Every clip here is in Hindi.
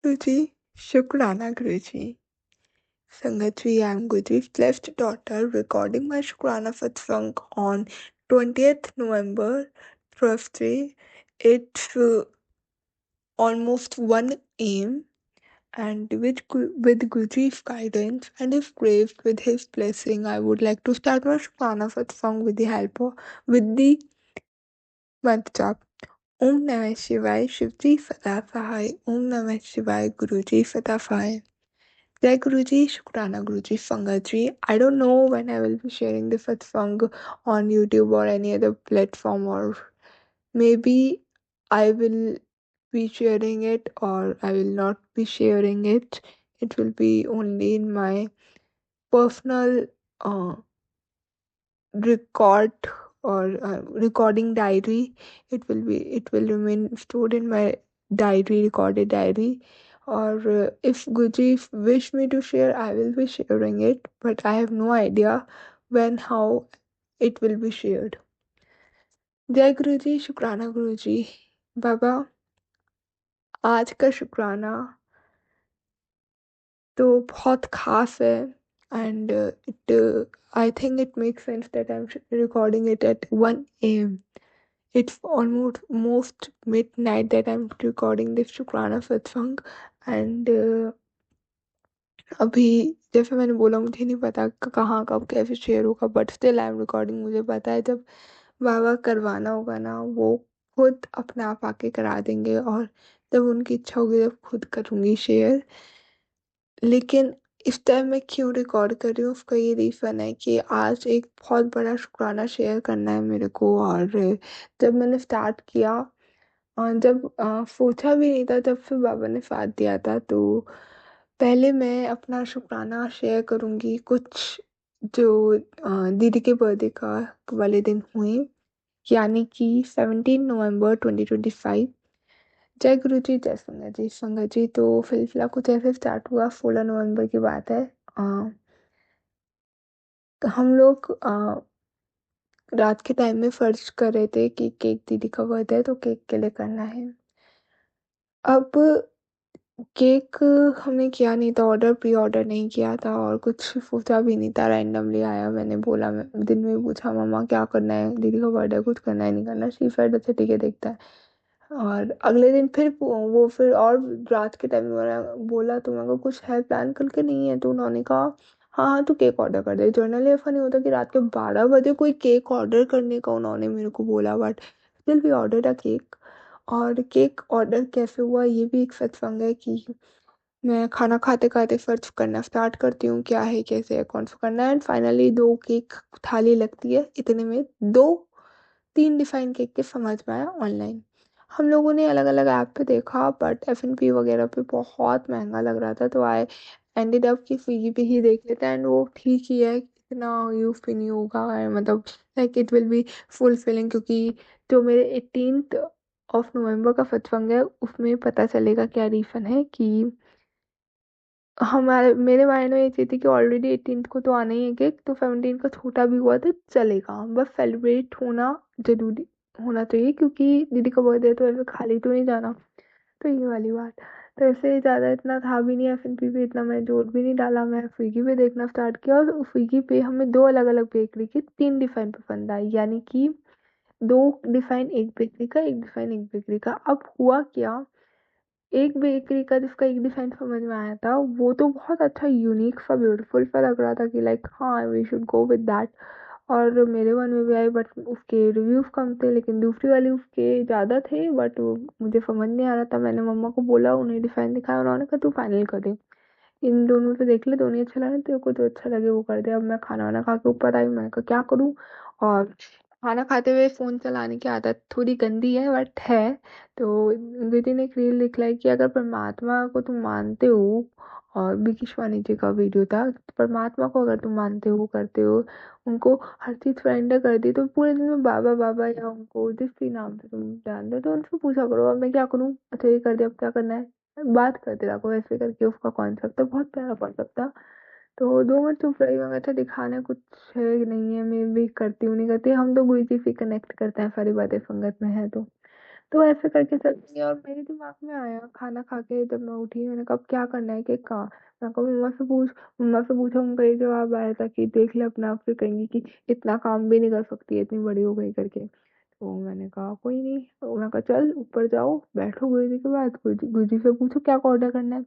Guruji, Shukrana Guruji. Sangatri, I'm Gurjeet's left daughter, recording my Shukrana Satsang on 20th November 12th. It's almost 1 am, and with Guruji's guidance and if grace with his blessing, I would like to start my Shukrana Satsang with the help of with the mantra. Om Namah Shivaya, Shivji Sada Sahai. Om Namah Shivaya, Guruji Sada Sahai. Jai Guruji, Shukrana Guruji, Sangatji. I don't know when I will be sharing this satsang on YouTube or any other platform, or maybe I will be sharing it or I will not be sharing it. It will be only in my personal record or recording diary. It will remain stored in my diary, recorded diary. Or if Guruji wish me to share, I will be sharing it, but I have no idea when, how it will be shared. जय गुरु जी, शुक्राना गुरु जी. बाबा, आज का शुक्राना तो बहुत खास है, and I think it makes sense that I'm recording it at 1 a.m. It's almost most midnight that I'm recording this Shukrana satsang, and अभी जैसे मैंने बोला मुझे नहीं पता कहाँ कब कैसे शेयर होगा, but still I am recording. मुझे पता है जब बाबा करवाना होगा ना, वो खुद अपने आप आके करा देंगे, और जब उनकी इच्छा होगी तब खुद करूँगी शेयर. लेकिन इस टाइम मैं क्यों रिकॉर्ड कर रही हूँ, उसका ये रीज़न है कि आज एक बहुत बड़ा शुक्राना शेयर करना है मेरे को. और जब मैंने स्टार्ट किया, और जब सोचा भी नहीं था, जब फिर बाबा ने साथ दिया था, तो पहले मैं अपना शुक्राना शेयर करूँगी कुछ जो दीदी के बर्थडे का वाले दिन हुए, यानी कि 17 नवंबर 2025. जय गुरु जी, जय संगत जी. संगत जी, तो सिलसिला कुछ ऐसे स्टार्ट हुआ. 16 नवंबर की बात है. हम लोग रात के टाइम में फर्ज कर रहे थे कि केक दीदी का बर्थडे है तो केक के लिए करना है. अब केक हमने किया नहीं था ऑर्डर, प्री ऑर्डर नहीं किया था, और कुछ सोचा भी नहीं था, रैंडमली आया. मैंने बोला, मैं दिन में पूछा मम्मा क्या करना है, दीदी का बर्थडे, कुछ करना है नहीं करना. शी सेड अच्छा ठीक है देखता है. और अगले दिन फिर वो फिर और रात के टाइम में मैंने बोला तुम्हारे को कुछ है प्लान करके नहीं है, तो उन्होंने कहा हाँ हाँ तू केक ऑर्डर कर दे. जनरली ऐसा नहीं होता कि रात के 12 बजे कोई केक ऑर्डर करने का उन्होंने मेरे को बोला, but still we order a cake. और केक ऑर्डर कैसे हुआ ये भी एक सत्संग है कि मैं खाना खाते खाते सर्च करना स्टार्ट करती हूँ क्या है कैसे है कौन सा करना है, एंड फाइनली 2 केक थाली लगती है. इतने में 3 डिफाइन केक के समझ में आया ऑनलाइन. हम लोगों ने अलग अलग ऐप पे देखा, बट F&P वगैरह पे बहुत महंगा लग रहा था, तो आई एंडेड अप कि स्विगी पे ही देख लेते हैं. एंड वो ठीक ही है, इतना यूज भी नहीं होगा, मतलब like it will be fulfilling, क्योंकि जो मेरे 18th ऑफ नवंबर का सत्संग है उसमें पता चलेगा क्या रीज़न है. कि हमारे मेरे माइंड में ये चीज़ थी कि ऑलरेडी 18th को तो आना ही है केक, तो 17 का छोटा भी हुआ तो चलेगा, बस सेलिब्रेट होना जरूरी होना चाहिए, क्योंकि दीदी का बर्थडे तो ऐसे खाली तो नहीं जाना. तो ये वाली बात. तो ऐसे ज़्यादा इतना था भी नहीं, F&P पे इतना मैं जोर भी नहीं डाला. मैं स्विगी पे देखना स्टार्ट किया, और स्विगी पे हमें 2 अलग अलग बेकरी की 3 डिफाइन पसंद आई, यानी कि 2 डिफाइन एक बेकरी का, एक डिफाइन एक बेकरी का. अब हुआ क्या, एक बेकरी का जिसका एक डिज़ाइन समझ में आया था, वो तो बहुत अच्छा यूनिक सा ब्यूटीफुल सा लग रहा था कि लाइक हाँ we should go with that. और मेरे मन में भी आई, बट उसके रिव्यूज़ कम थे. लेकिन दूसरी वाली उसके ज़्यादा थे, बट मुझे समझ नहीं आ रहा था. मैंने मम्मा को बोला, उन्हें डिज़ाइन दिखाया, उन्होंने कहा तू फाइनल कर दे, इन दोनों से देख ले, दोनों ही अच्छा लगा, तेरे को जो अच्छा लगे वो कर दे. अब मैं खाना वाना खा के ऊपर आई, मैं कहा क्या करूँ. और खाना खाते हुए फ़ोन चलाने की आदत थोड़ी गंदी है, बट है. तो दीदी ने एक रील दिखलाई कि अगर परमात्मा को तुम मानते हो, और विकी शिवानी जी का वीडियो था, तो परमात्मा को अगर तुम मानते हो करते हो, उनको हर चीज़ सरेंडर कर दी, तो पूरे दिन में बाबा बाबा या उनको जिस भी नाम से तुम जानते हो तो उनसे पूछा करो अब मैं क्या करूँ, अच्छा ये कर दिया अब क्या करना है, बात करते रहो ऐसे करके. उसका कॉन्सेप्ट था, बहुत प्यारा कॉन्सेप्ट था. तो 2 मिनट चुप रही. मैं अच्छा दिखाने कुछ है नहीं है, मैं भी करती हूँ नहीं करती, हम तो गुरु जी से कनेक्ट करते हैं सारी बातें संगत में है तो. तो ऐसे करके चलती है। और मेरे दिमाग में आया खाना खा के जब मैं उठी, मैंने कहा अब क्या करना है, केक कहाँ। मैं कहा मम्मा से पूछा, उनका ये जवाब आया था कि देख ले अपना आप, फिर कहेंगी कि इतना काम भी नहीं कर सकती है, इतनी बड़ी हो गई करके। तो मैंने कहा कोई नहीं, तो मैं कहा चल ऊपर जाओ बैठो गुरुजी के बाद, गुरुजी से पूछो क्या ऑर्डर करना है।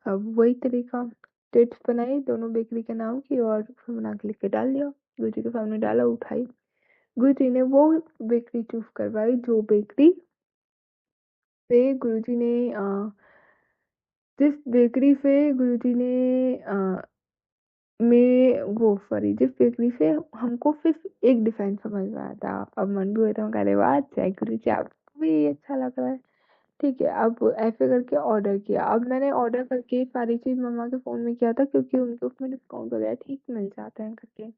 अब वही तरीका, चिट्स बनाई दोनों बेकरी के नाम की और फिर बना के लिख के डाल दिया, गुरुजी के सामने डाला, उठाई। गुरुजी ने वो बेकरी चूज करवाई जो बेकरी पे गुरुजी ने जिस बेकरी से गुरुजी ने में वो सॉरी जिस बेकरी से हमको सिर्फ एक डिफाइन समझ में आया था। अब मन भी हुआ था, अरे वाह जय गुरुजी, आपको भी अच्छा लग रहा है। ठीक है, अब ऐसे करके ऑर्डर किया। अब मैंने ऑर्डर करके सारी चीज़ मम्मा के फ़ोन में किया था क्योंकि उनके उसमें डिस्काउंट वगैरह ठीक मिल जाते हैं करके।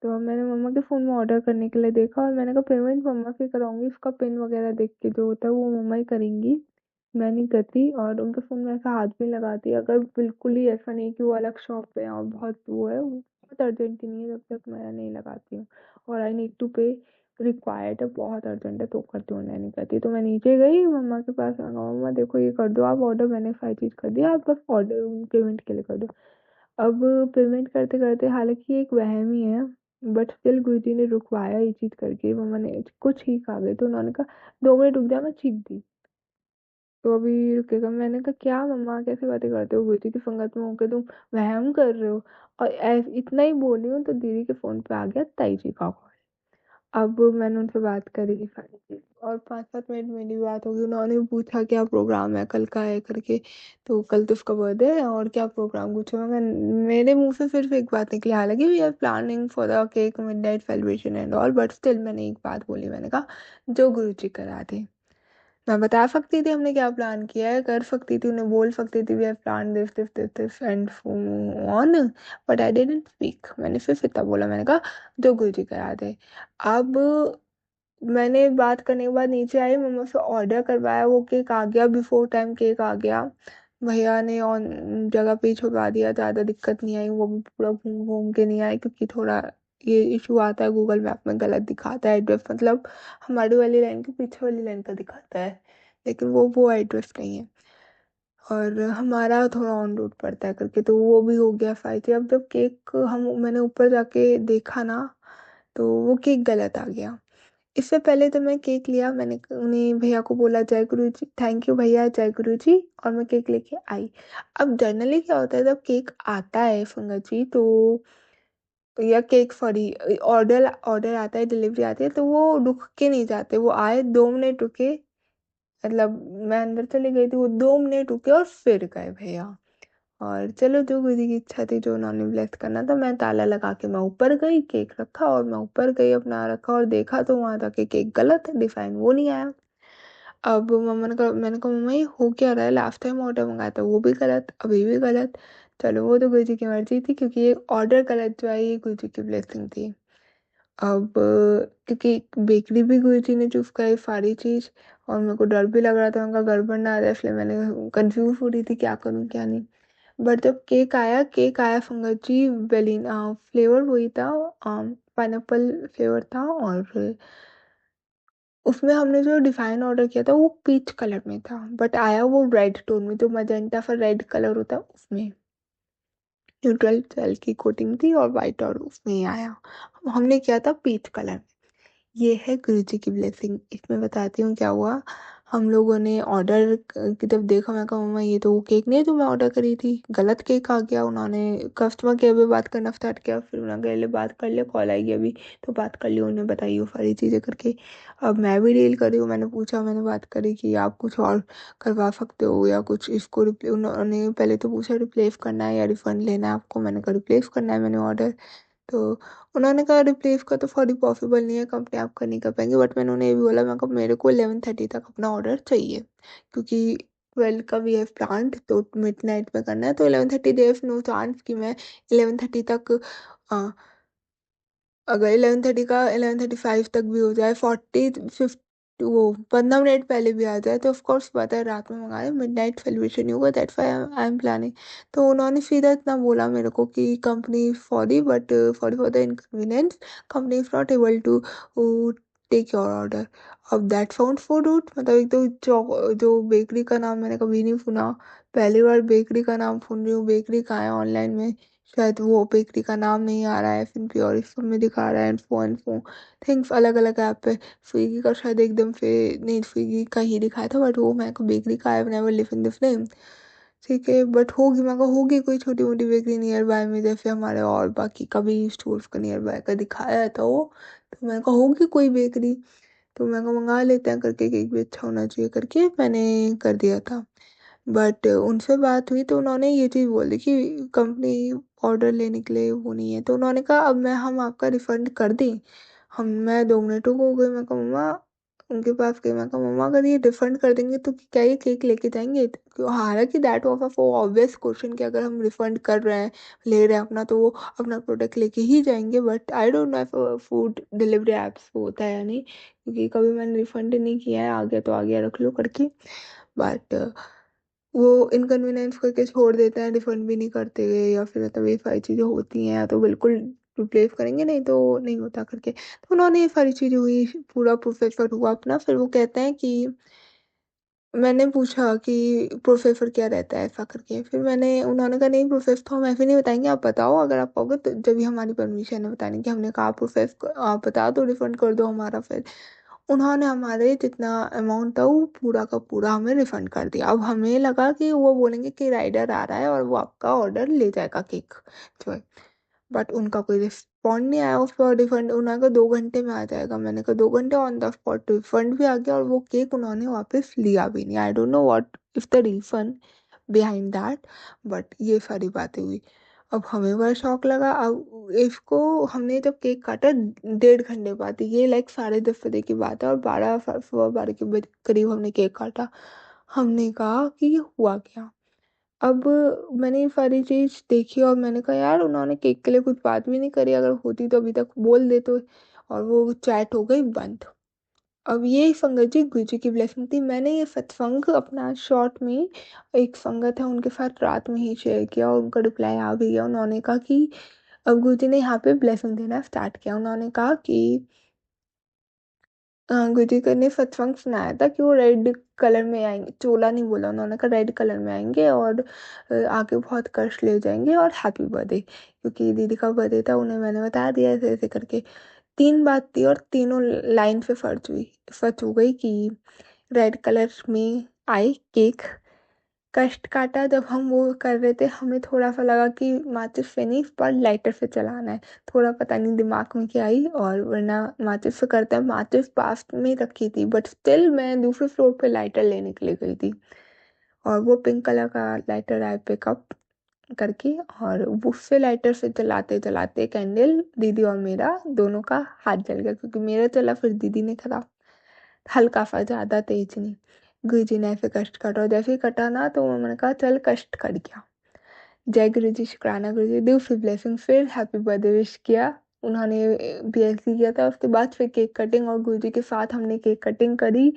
तो अब मैंने मम्मा के फ़ोन में ऑर्डर करने के लिए देखा और मैंने कहा पेमेंट मम्मा से कराऊंगी, उसका पिन वगैरह देख के जो होता है वो मम्मा ही करेंगी, मैं नहीं करती। और उनके फ़ोन में ऐसा हाथ भी नहीं लगाती, अगर बिल्कुल ही ऐसा नहीं कि वो अलग शॉप पे है और बहुत वो है, वो बहुत अर्जेंट नहीं है जब तक मैं नहीं लगाती हूँ। और आई नीड टू पे, रिक्वायर्ड है, बहुत अर्जेंट है तो करती हूँ, नहीं करती। तो मैं नीचे गई मम्मा के पास, मैं कहा मम्मा देखो ये कर दो आप ऑर्डर, मैंने सारी चीज़ कर दिया, आप बस ऑर्डर पेमेंट के लिए कर दो। अब पेमेंट करते करते, हालांकि एक वहम ही है बट स्टिल गुरुजी ने रुकवाया ये चीज करके, मम्मा ने कुछ ही खा गए तो उन्होंने कहा 2 मिनट रुक जा, मैं चीख दी। तो अभी रुकेगा, मैंने कहा क्या मम्मा कैसे बातें करते हो, गुरुजी की संगत में होकर तुम वहम कर रहे हो। और इतना ही बोली हूँ तो दीदी के फोन पे आ गया ताई जी का कॉल। अब मैंने उनसे बात करी सारी चीज़, और 5-7 मिनट मेरी बात होगी, उन्होंने भी पूछा क्या प्रोग्राम है कल का है करके। तो कल तो उसका बर्थडे है और क्या प्रोग्राम कुछ होगा। मेरे मुंह से सिर्फ एक बात निकली, हालांकि we are planning for the cake midnight celebration and all, but still मैंने एक बात बोली, मैंने कहा जो गुरुजी करा दे। मैं बता सकती थी हमने क्या प्लान किया है, कर सकती थी, उन्हें बोल सकती थी we have plan this this this this and on, but I didn't speak. मैंने सिर्फ इतना बोला, मैंने कहा जो गुरुजी करा दे। अब मैंने बात करने के बाद नीचे आई, मम्मा से ऑर्डर करवाया, वो केक आ गया, बिफोर टाइम केक आ गया। भैया ने ऑन जगह पे ही छुपा दिया, ज़्यादा दिक्कत नहीं आई, वो भी पूरा घूम घूम के नहीं आए क्योंकि थोड़ा ये इशू आता है, गूगल मैप में गलत दिखाता है एड्रेस, मतलब हमारी वाली लाइन के पीछे वाली लाइन का दिखाता है, लेकिन वो एड्रेस नहीं है और हमारा थोड़ा ऑन रूट पड़ता है करके, तो वो भी हो गया फायदे। अब जब केक मैंने ऊपर जाके देखा ना, तो वो केक गलत आ गया। इससे पहले तो मैं केक लिया, मैंने उन्हें भैया को बोला जय गुरु जी, थैंक यू भैया जय गुरु जी, और मैं केक लेके आई। अब जनरली क्या होता है जब केक आता है फंगत जी, तो या केक सॉरी ऑर्डर ऑर्डर आता है, डिलीवरी आती है, तो वो रुक के नहीं जाते, वो आए 2 मिनट रुके, मतलब मैं अंदर चली गई थी, वो 2 मिनट रुके और फिर गए भैया। और चलो जो गुरु जी की इच्छा थी, जो उन्होंने ब्लेस करना था, मैं ताला लगा के मैं ऊपर गई, केक रखा और मैं ऊपर गई अपना रखा और देखा तो वहां जाके केक गलत है, डिफाइन वो नहीं आया। अब मम्मा ने कहा, मैंने कहा मम्मा ये हो क्या रहा है, लास्ट टाइम ऑर्डर मंगाया था वो भी गलत, अभी भी गलत। चलो वो तो गुरु जी की मर्जी थी क्योंकि ये ऑर्डर गलत जो है ये गुरु जी की ब्लेसिंग थी। अब क्योंकि बेकरी भी गुरु जी ने चूज करी सारी चीज, और मेरे को डर भी लग रहा था उनका गड़बड़ ना आ जाए, इसलिए मैंने कंफ्यूज हो रही थी क्या करूँ क्या नहीं। बट जब केक आया फंगत जी, वेलिना फ्लेवर वही था, पाइनएप्पल फ्लेवर था, और उसमें हमने जो डिफाइन ऑर्डर किया था वो पीच कलर में था, बट आया वो रेड टोन में, जो मजेंटा फॉर रेड कलर होता है उसमें, न्यूट्रल जेल की कोटिंग थी और वाइट, और उसमें ही आया। हमने किया था पीच कलर। ये है गुरुजी की ब्लेसिंग। इसमें बताती हूँ क्या हुआ। हम लोगों ने ऑर्डर जब देखा, मैं कहा मम्मा ये तो वो केक नहीं है जो मैं ऑर्डर करी थी, गलत केक आ गया। उन्होंने कस्टमर केयर पे बात करना स्टार्ट किया, फिर उन्होंने कहा ले बात कर ले, कॉल आएगी अभी, तो बात कर लियो, उन्हें बताइए वो सारी चीज़ें करके। अब मैं भी डील कर रही हूँ, मैंने पूछा, मैंने बात करी कि आप कुछ और करवा सकते हो या कुछ इसको उन्होंने पहले तो पूछा रिप्लेस करना है या रिफंड लेना है आपको, मैंने कहा रिप्लेस करना है मैंने ऑर्डर। तो उन्होंने कहा रिप्लेस का तो सॉरी पॉसिबल नहीं है, कंपनी आप कर नहीं कर पाएंगे, बट मैंने उन्हें ये भी बोला, मैं कहा मेरे को 11:30 तक अपना ऑर्डर चाहिए क्योंकि 12 का वी हैव प्लान्ड, तो मिडनाइट में करना है, तो 11:30 देयर नो चांस कि मैं 11:30 तक अगर 11:30 का 11:35 तक भी हो जाए, 40 50 वो 15 मिनट पहले भी आ जाए, तो ऑफकोर्स पता है रात में मंगाए मिडनाइट सेलिब्रेशन ही होगा, that's why I am planning. तो उन्होंने सीधा इतना बोला मेरे को कि company sorry but sorry for the inconvenience, company is not able to take your order. अब दैट साउंड फॉर रूट, मतलब एक तो जो बेकरी का नाम मैंने कभी नहीं सुना, पहली बार बेकरी का नाम सुन रही हूँ। बेकरी कहाँ है ऑनलाइन में, शायद वो बेकरी का नाम नहीं आ रहा है, फिर प्योर इस सब में दिखा रहा है, एंड थिंग्स अलग अलग ऐप पे। स्विगी का शायद एकदम से नहीं, स्विगी का ही दिखाया था, बट वो मेरे को बेकरी का I never live in this name. ठीक है, बट होगी, मेरे को होगी कोई छोटी मोटी बेकरी नियर बाय में, जैसे हमारे और बाकी कभी स्टोर्स का नियर बाय का दिखाया था वो, तो मेरे को होगी कोई बेकरी, तो मेरे को मंगा लेते हैं करके, केक भी अच्छा होना चाहिए करके मैंने कर दिया था। बट उनसे बात हुई तो उन्होंने ये चीज़ बोली कि कंपनी ऑर्डर लेने के लिए वो नहीं है, तो उन्होंने कहा अब हम आपका रिफंड कर दें। मैं 2 मिनटों को हो गई, मैं कहा मम्मा, उनके पास गई, मैं कहा मम्मा अगर ये रिफंड कर देंगे तो क्या ये केक लेके जाएंगे? हालांकि that was a obvious question कि अगर हम रिफंड कर रहे हैं, ले रहे हैं अपना, तो वो अपना प्रोडक्ट लेके ही जाएंगे। But I don't know if food delivery apps वो होता है या नहीं, क्योंकि कभी मैंने रिफंड नहीं किया है, आ गया तो आ गया, रख लो करके। बट वो इनकन्वीनियंस करके छोड़ देते हैं, रिफंड भी नहीं करते, या फिर मतलब ये सारी चीज़ें होती हैं, या तो बिल्कुल रिप्लेस करेंगे, नहीं तो नहीं होता करके। तो उन्होंने ये सारी चीज़ें हुई, पूरा प्रोसेसर हुआ अपना, फिर वो कहते हैं कि मैंने पूछा कि प्रोसेसर क्या रहता है ऐसा करके, फिर उन्होंने कहा नहीं प्रोसेस तो हम ऐसे नहीं बताएंगे, आप बताओ, अगर आप कहोगे तो जब भी हमारी परमिशन है बताने की। हमने कहा प्रोसेस आप बता दो, रिफंड कर दो हमारा। फिर उन्होंने हमारे जितना अमाउंट था वो पूरा का पूरा हमें रिफंड कर दिया। अब हमें लगा कि वो बोलेंगे कि राइडर आ रहा है और वो आपका ऑर्डर ले जाएगा केक जो है, बट उनका कोई रिस्पॉन्ड नहीं आया उसका रिफंड। उन्होंने कहा 2 घंटे में आ जाएगा, मैंने कहा 2 घंटे, ऑन द स्पॉट रिफंड भी आ गया और वो केक उन्होंने वापस लिया भी नहीं। I don't know what is the reason behind that, but ये सारी बातें हुई। अब हमें बड़ा शौक लगा। अब इसको हमने जब केक काटा 1.5 घंटे बाद, ये लाइक 10:30 बजे की बात है, और 12 12 के करीब हमने केक काटा। हमने कहा कि ये हुआ क्या। अब मैंने ये सारी चीज़ देखी और मैंने कहा यार उन्होंने केक के लिए कुछ बात भी नहीं करी, अगर होती तो अभी तक बोल देते। और वो चैट हो गई बंद। अब ये संगत जी गुरुजी की ब्लेसिंग थी, मैंने ये सत्संग अपना शॉर्ट में एक संगत है उनके साथ रात में ही शेयर किया, और उनका रिप्लाई आ भी गया। उन्होंने कहा कि अब गुरुजी ने यहाँ पे ब्लेसिंग देना स्टार्ट किया। उन्होंने कहा कि गुरुजी ने सत्संग सुनाया था कि वो रेड कलर में आएंगे, चोला नहीं बोला उन्होंने, कहा रेड कलर में आएंगे और आके बहुत कष्ट ले जाएंगे और हैप्पी बर्थडे, क्योंकि दीदी का बर्थडे था, उन्हें मैंने बता दिया ऐसे ऐसे करके। 3 बात थी और तीनों लाइन पे सच हो गई कि रेड कलर में आई केक। कष्ट काटा जब हम वो कर रहे थे, हमें थोड़ा सा लगा कि माचिस से नहीं पर लाइटर से चलाना है, थोड़ा पता नहीं दिमाग में क्या आई, और वरना माचिस से करते हैं। माचिस पास में रखी थी, बट स्टिल मैं दूसरे फ्लोर पे लाइटर लेने के लिए गई थी, और वो पिंक कलर का लाइटर आया पिकअप करके, और उससे लाइटर से जलाते जलाते कैंडल दीदी और मेरा दोनों का हाथ जल गया, क्योंकि मेरा चला फिर दीदी ने करा, हल्का सा, ज्यादा तेज नहीं। गुरुजी ने ऐसे कष्ट काटा, और जैसे ही कटा ना तो मैंने कहा चल कष्ट कट गया। जय गुरु जी, शुक्राना गुरु जी, ड्यू फिर ब्लेसिंग, फिर हैप्पी बर्थडे विश किया। उन्होंने भी ऐसे ही किया था। उसके बाद फिर केक कटिंग, और गुरु जी के साथ हमने केक कटिंग करी,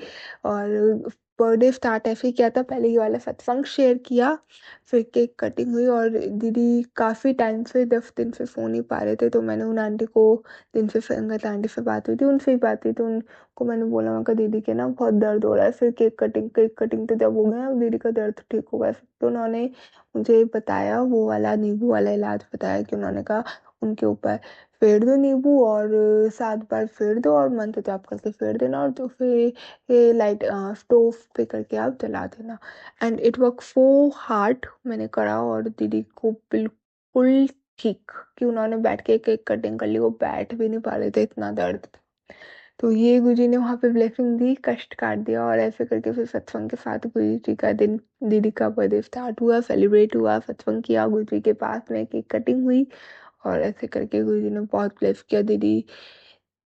और बर्थडे स्टार्ट ऐसे ही किया था, पहले ये वाला सत्संग शेयर किया, फिर केक कटिंग हुई। और दीदी काफ़ी टाइम से 10 दिन से फ़ोन नहीं पा रहे थे, तो मैंने उन आंटी को, दिन से संगत आंटी से बात हुई थी, उनसे ही बात हुई, तो उनको मैंने बोला, मैं कहा दीदी के ना बहुत दर्द हो रहा है, फिर केक कटिंग तो जब हो गया दीदी का दर्द ठीक हो गया, तो उन्होंने मुझे बताया वो वाला नींबू वाला इलाज बताया, कि उन्होंने कहा उनके ऊपर फेर दो नींबू, और 7 बार फेर दो, और मंत्र जाप करके फेर देना, और तो फिर ये लाइट स्टोव पे करके आप जला देना। And it work so hard, मैंने करा और दीदी को बिल्कुल ठीक, कि उन्होंने बैठ के केक कटिंग कर ली, वो बैठ भी नहीं पा रहे थे, इतना दर्द था। तो ये गुरुजी ने वहाँ पे ब्लेसिंग दी, कष्ट काट दिया, और ऐसे करके फिर सत्संग के साथ गुरुजी जी का दिन, दीदी का बर्थडे स्टार्ट हुआ, सेलिब्रेट हुआ, सत्संग किया, गुरुजी के पास में केक कटिंग हुई, और ऐसे करके गुरुजी ने बहुत ब्लेस किया। दीदी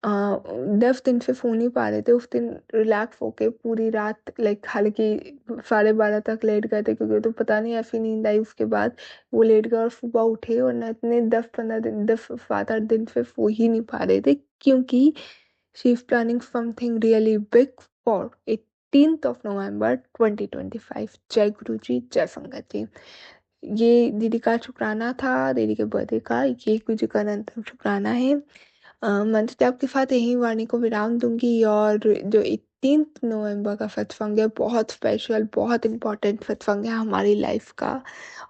10 दिन से सो नहीं पा रहे थे, उस दिन रिलैक्स होके पूरी रात लाइक हालांकि 12:30 तक लेट गए थे, क्योंकि तो पता नहीं ऐसी नींद आई, उसके बाद वो लेट गए और सुबह उठे, और न इतने 10-15 दिन, 10-7-8 दिन से सो ही नहीं पा रहे थे, क्योंकि she is planning something really big for 18 नवंबर 2025। जय गुरु जी, जय संगत जी। ये दीदी का शुक्राना था, दीदी के बर्थडे का, ये गुरु जी का अनंतम शुक्राना है। मैं तो आपके साथ यही वाणी को विराम दूँगी और जो 18th नवंबर का सत्संग है बहुत स्पेशल, बहुत इम्पोर्टेंट सत्संग है हमारी लाइफ़ का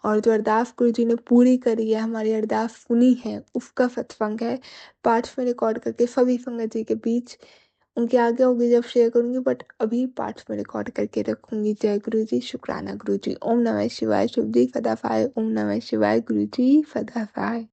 और जो अरदास गुरुजी ने पूरी करी है, हमारी अरदास सुनी है, उसका सत्संग है। पार्ट्स में रिकॉर्ड करके सभी संगत जी के बीच उनकी आज्ञा होगी जब शेयर करूँगी बट अभी पार्ट्स में रिकॉर्ड करके रखूँगी। जय गुरुजी, शुक्राना गुरुजी। ओम नमः शिवाय, शुभ जी सदा सहाय। ओम नमः शिवाय, गुरुजी सदा सहाय।